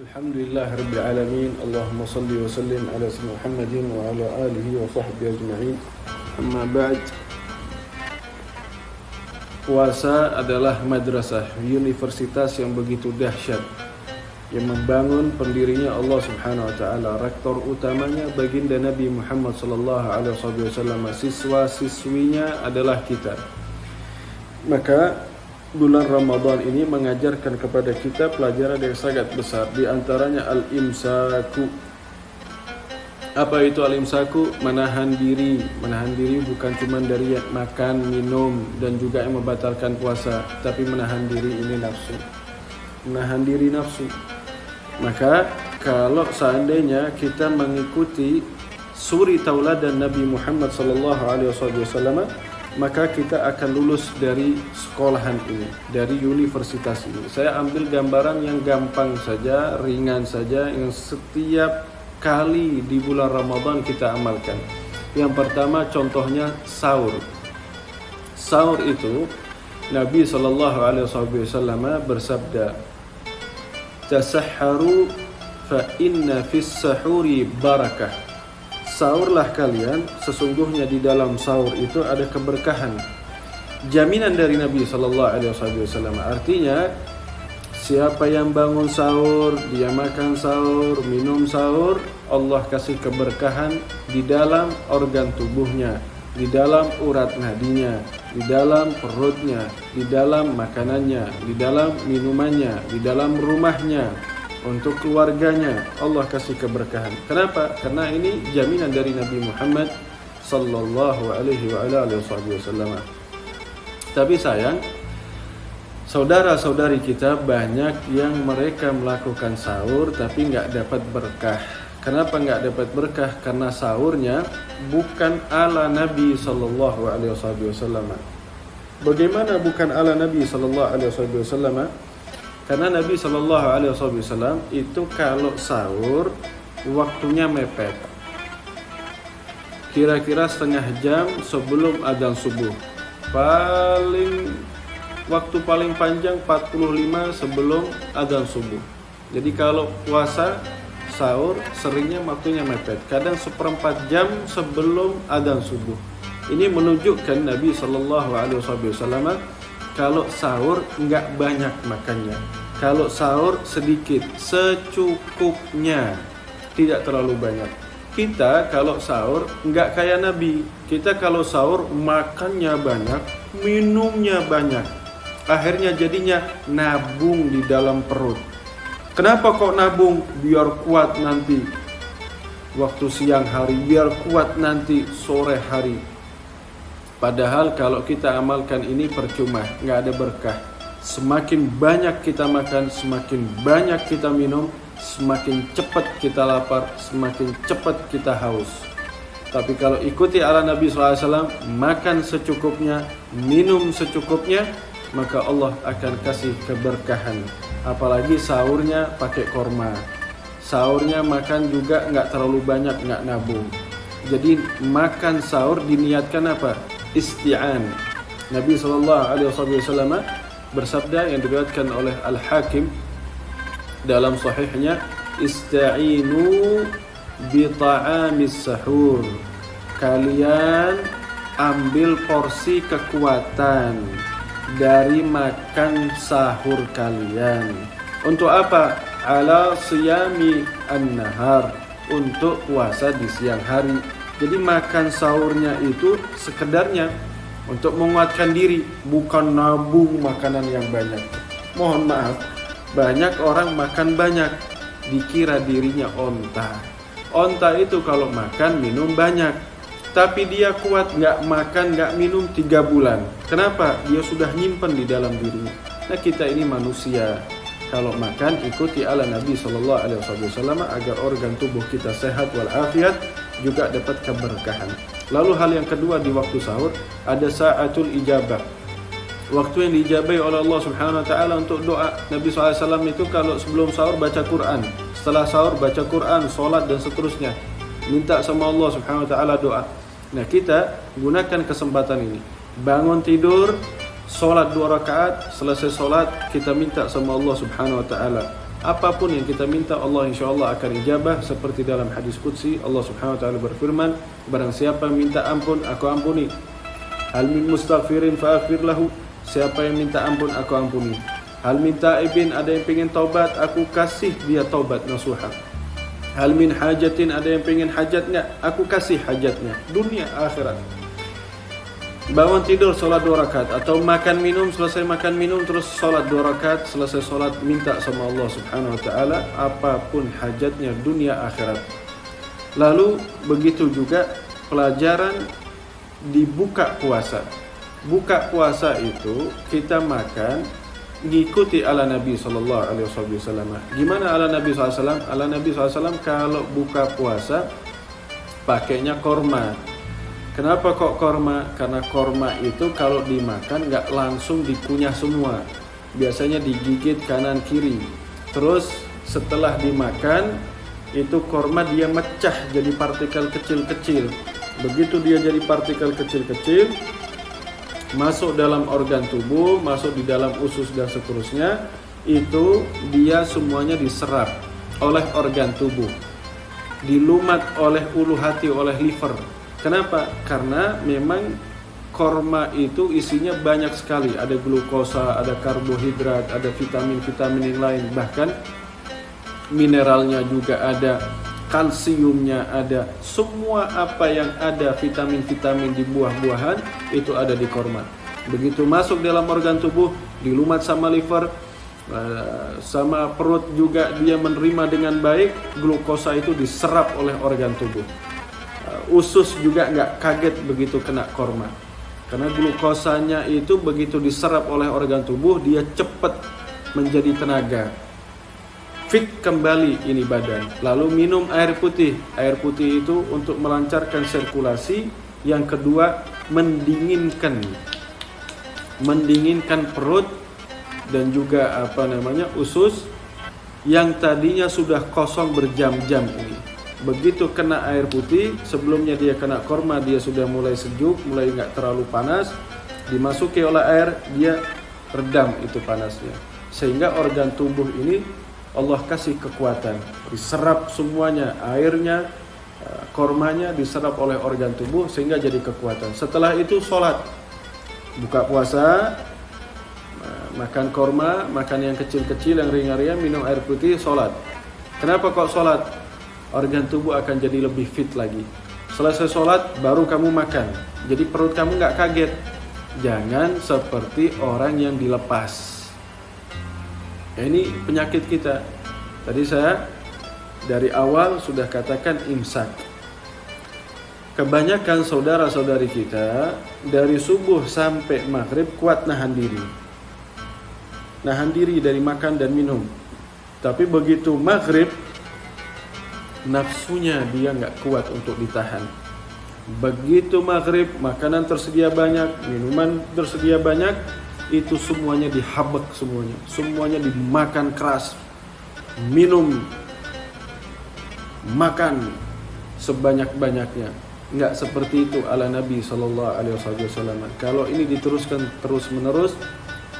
Alhamdulillah Rabbil Alamin. Allahumma salli wa sallim ala sayyidina Muhammadin wa ala alihi wa sahbihi ajma'in. Amma ba'd. Puasa adalah madrasah, universitas yang begitu dahsyat, yang membangun pendirinya Allah Subhanahu wa taala. Rektor utamanya baginda Nabi Muhammad sallallahu alaihi wasallam. Siswa-siswinya adalah kita. Maka bulan Ramadan ini mengajarkan kepada kita pelajaran yang sangat besar. Di antaranya al-imsaku. Apa itu al-imsaku? Menahan diri. Menahan diri bukan cuma dari makan, minum dan juga yang membatalkan puasa, tapi menahan diri ini nafsu. Menahan diri nafsu. Maka kalau seandainya kita mengikuti suri tauladan Nabi Muhammad sallallahu alaihi wasallam, maka kita akan lulus dari sekolahan ini, dari universitas ini. Saya ambil gambaran yang gampang saja, ringan saja, yang setiap kali di bulan Ramadan kita amalkan. Yang pertama contohnya sahur. Sahur itu Nabi sallallahu alaihi wasallam bersabda, "Tasahharu fa inna fis sahuri barakah." Sahurlah kalian, sesungguhnya di dalam sahur itu ada keberkahan. Jaminan dari Nabi sallallahu alaihi wasallam. Artinya siapa yang bangun sahur, dia makan sahur, minum sahur, Allah kasih keberkahan di dalam organ tubuhnya, di dalam urat nadinya, di dalam perutnya, di dalam makanannya, di dalam minumannya, di dalam rumahnya, untuk keluarganya. Allah kasih keberkahan. Kenapa? Karena ini jaminan dari Nabi Muhammad sallallahu alaihi wasallam. Tapi sayang, saudara-saudari kita banyak yang mereka melakukan sahur tapi nggak dapat berkah. Kenapa nggak dapat berkah? Karena sahurnya bukan ala Nabi sallallahu alaihi wasallam. Bagaimana bukan ala Nabi sallallahu alaihi wasallam? Karena Nabi sallallahu alaihi wasallam itu kalau sahur waktunya mepet. Kira-kira setengah jam sebelum adzan subuh. Waktu paling panjang 45 sebelum adzan subuh. Jadi kalau puasa sahur seringnya waktunya mepet. Kadang 1/4 jam sebelum adzan subuh. Ini menunjukkan Nabi sallallahu alaihi wasallam kalau sahur enggak banyak makannya. Kalau sahur sedikit, secukupnya, tidak terlalu banyak. Kita kalau sahur enggak kayak Nabi. Kita kalau sahur makannya banyak, minumnya banyak. Akhirnya jadinya nabung di dalam perut. Kenapa kok nabung? Biar kuat nanti waktu siang hari, biar kuat nanti sore hari. Padahal kalau kita amalkan ini percuma, nggak ada berkah. Semakin banyak kita makan, semakin banyak kita minum, semakin cepat kita lapar, semakin cepat kita haus. Tapi kalau ikuti ala Nabi SAW, makan secukupnya, minum secukupnya, maka Allah akan kasih keberkahan. Apalagi sahurnya pakai korma. Sahurnya makan juga nggak terlalu banyak, nggak nabung. Jadi makan sahur diniatkan apa? Isti'an. Nabi SAW bersabda yang diriwayatkan oleh Al-Hakim dalam sahihnya, "Ista'inu bi ta'amis sahur." Kalian ambil porsi kekuatan dari makan sahur kalian. Untuk apa? Ala siyami an-nahar, untuk puasa di siang hari. Jadi makan sahurnya itu sekedarnya untuk menguatkan diri, bukan nabung makanan yang banyak. Mohon maaf, banyak orang makan banyak, dikira dirinya onta. Onta itu kalau makan minum banyak, tapi dia kuat nggak makan nggak minum 3 bulan. Kenapa? Dia sudah nyimpen di dalam dirinya. Nah kita ini manusia. Kalau makan ikuti ala Nabi sallallahu alaihi wasallam agar organ tubuh kita sehat walafiat, juga dapat keberkahan. Lalu hal yang kedua di waktu sahur ada sa'atul ijabah. Waktu yang diijabahi oleh Allah Subhanahu wa taala untuk doa. Nabi SAW itu kalau sebelum sahur baca Quran, setelah sahur baca Quran, salat dan seterusnya. Minta sama Allah Subhanahu wa taala doa. Nah, kita gunakan kesempatan ini. Bangun tidur, salat 2 rakaat, selesai salat kita minta sama Allah Subhanahu wa taala. apapun yang kita minta Allah insyaallah akan ijabah. Seperti dalam hadis qudsi Allah Subhanahu wa taala berfirman, barang siapa minta ampun aku ampuni. Hal min mustaghfirin faaghfir lahu, siapa yang minta ampun aku ampuni. Hal min taibin, ada yang pengen taubat aku kasih dia taubat nasuha. Hal min hajatin, ada yang pengen hajatnya aku kasih hajatnya dunia akhirat. Bangun tidur sholat 2 rakaat, atau makan minum, selesai makan minum terus sholat 2 rakaat, selesai sholat minta sama Allah Subhanahu wa taala apapun hajatnya dunia akhirat. Lalu begitu juga pelajaran di buka puasa. Buka puasa itu kita makan ngikuti ala Nabi sallallahu alaihi wasallam. Gimana ala Nabi SAW? Ala Nabi SAW kalau buka puasa pakainya korma. Kenapa kok korma? Karena korma itu kalau dimakan nggak langsung dikunyah semua. Biasanya digigit kanan kiri. Terus setelah dimakan itu korma dia mecah jadi partikel kecil-kecil. Begitu dia jadi partikel kecil-kecil, masuk dalam organ tubuh, masuk di dalam usus dan seterusnya, itu dia semuanya diserap oleh organ tubuh, dilumat oleh ulu hati, oleh liver. Kenapa? Karena memang korma itu isinya banyak sekali. Ada glukosa, ada karbohidrat, ada vitamin-vitamin yang lain. Bahkan mineralnya juga ada, kalsiumnya ada. Semua apa yang ada vitamin-vitamin di buah-buahan itu ada di korma. Begitu masuk dalam organ tubuh, dilumat sama liver, sama perut juga dia menerima dengan baik. Glukosa itu diserap oleh organ tubuh. Usus juga nggak kaget begitu kena korma, karena glukosanya itu begitu diserap oleh organ tubuh dia cepat menjadi tenaga, fit kembali ini badan. Lalu minum air putih. Air putih itu untuk melancarkan sirkulasi. Yang kedua, mendinginkan perut dan juga usus yang tadinya sudah kosong berjam-jam ini. Begitu kena air putih, sebelumnya dia kena korma, dia sudah mulai sejuk, mulai nggak terlalu panas. Dimasuki oleh air, dia redam itu panasnya. Sehingga organ tubuh ini Allah kasih kekuatan, diserap semuanya, airnya, kormanya diserap oleh organ tubuh sehingga jadi kekuatan. Setelah itu sholat, buka puasa, makan korma, makan yang kecil-kecil, yang ringan-ringan, minum air putih, sholat. Kenapa kok sholat? Organ tubuh akan jadi lebih fit lagi. Selesai sholat baru kamu makan, jadi perut kamu nggak kaget. Jangan seperti orang yang dilepas. Ini penyakit kita. Tadi saya dari awal sudah katakan imsak. Kebanyakan saudara-saudari kita dari subuh sampai maghrib kuat nahan diri dari makan dan minum. Tapi begitu maghrib, nafsunya dia nggak kuat untuk ditahan. Begitu maghrib, makanan tersedia banyak, minuman tersedia banyak, itu semuanya dihabek, semuanya dimakan keras, minum, makan sebanyak-banyaknya. Nggak seperti itu ala Nabi sallallahu alaihi wasallam. Kalau ini diteruskan terus menerus,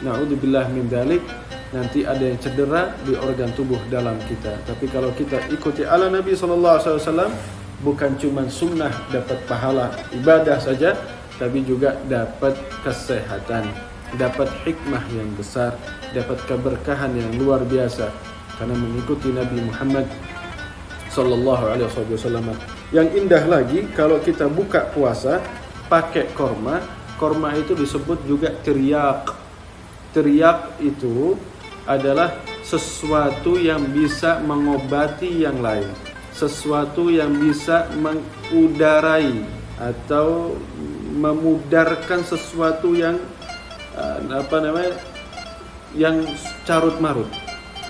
naudzubillah min dzalik, nanti ada yang cedera di organ tubuh dalam kita. Tapi kalau kita ikuti ala Nabi SAW, bukan cuma sunnah dapat pahala ibadah saja, tapi juga dapat kesehatan, dapat hikmah yang besar, dapat keberkahan yang luar biasa karena mengikuti Nabi Muhammad SAW. Yang indah lagi kalau kita buka puasa pakai korma. Korma itu disebut juga teriyak. Teriyak itu adalah sesuatu yang bisa mengobati yang lain, sesuatu yang bisa mengudarai atau memudarkan sesuatu yang yang carut marut,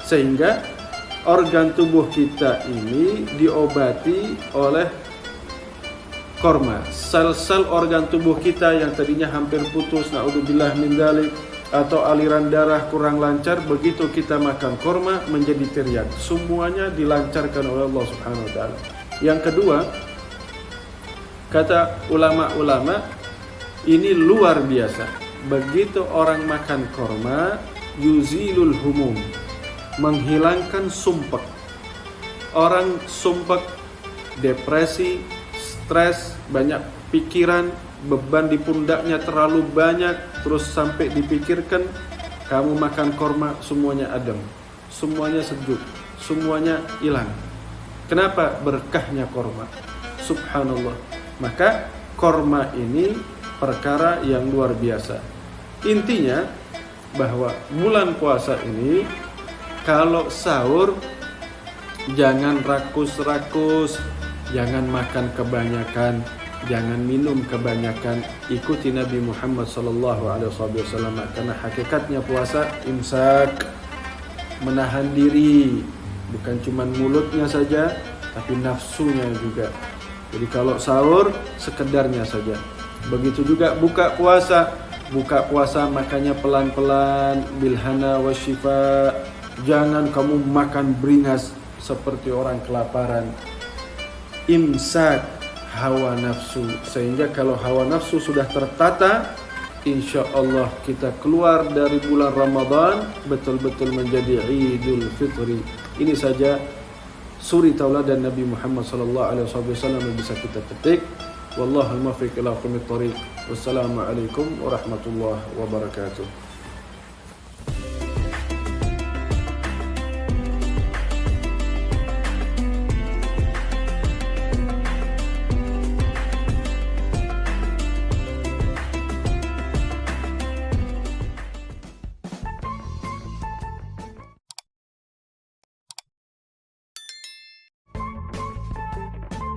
sehingga organ tubuh kita ini diobati oleh korma. Sel-sel organ tubuh kita yang tadinya hampir putus, naudzubillah min dzalik, atau aliran darah kurang lancar, begitu kita makan korma menjadi teriak. Semuanya dilancarkan oleh Allah Subhanahu wa taala. Yang kedua, kata ulama-ulama, ini luar biasa. Begitu orang makan korma, yuzilul humum. menghilangkan sumpek. Orang sumpek, depresi, stres, banyak pikiran, beban di pundaknya terlalu banyak, terus sampai dipikirkan kamu makan korma semuanya adem, semuanya sejuk, semuanya hilang. Kenapa? Berkahnya korma. Subhanallah. Maka korma ini perkara yang luar biasa. Intinya bahwa bulan puasa ini kalau sahur jangan rakus-rakus, jangan makan kebanyakan, jangan minum kebanyakan. Ikuti Nabi Muhammad SAW, karena hakikatnya puasa imsak, menahan diri, bukan cuma mulutnya saja tapi nafsunya juga. Jadi kalau sahur sekedarnya saja. Begitu juga buka puasa. Buka puasa makanya pelan-pelan, bilhana wasyifa. Jangan kamu makan beringas seperti orang kelaparan. Imsak hawa nafsu, sehingga kalau hawa nafsu sudah tertata, insya Allah kita keluar dari bulan Ramadan betul-betul menjadi Idul Fitri. Ini saja suri tauladan Nabi Muhammad SAW yang bisa kita petik. Wallahul muwaffiq ila aqwamit thoriq. Wassalamualaikum warahmatullahi wabarakatuh.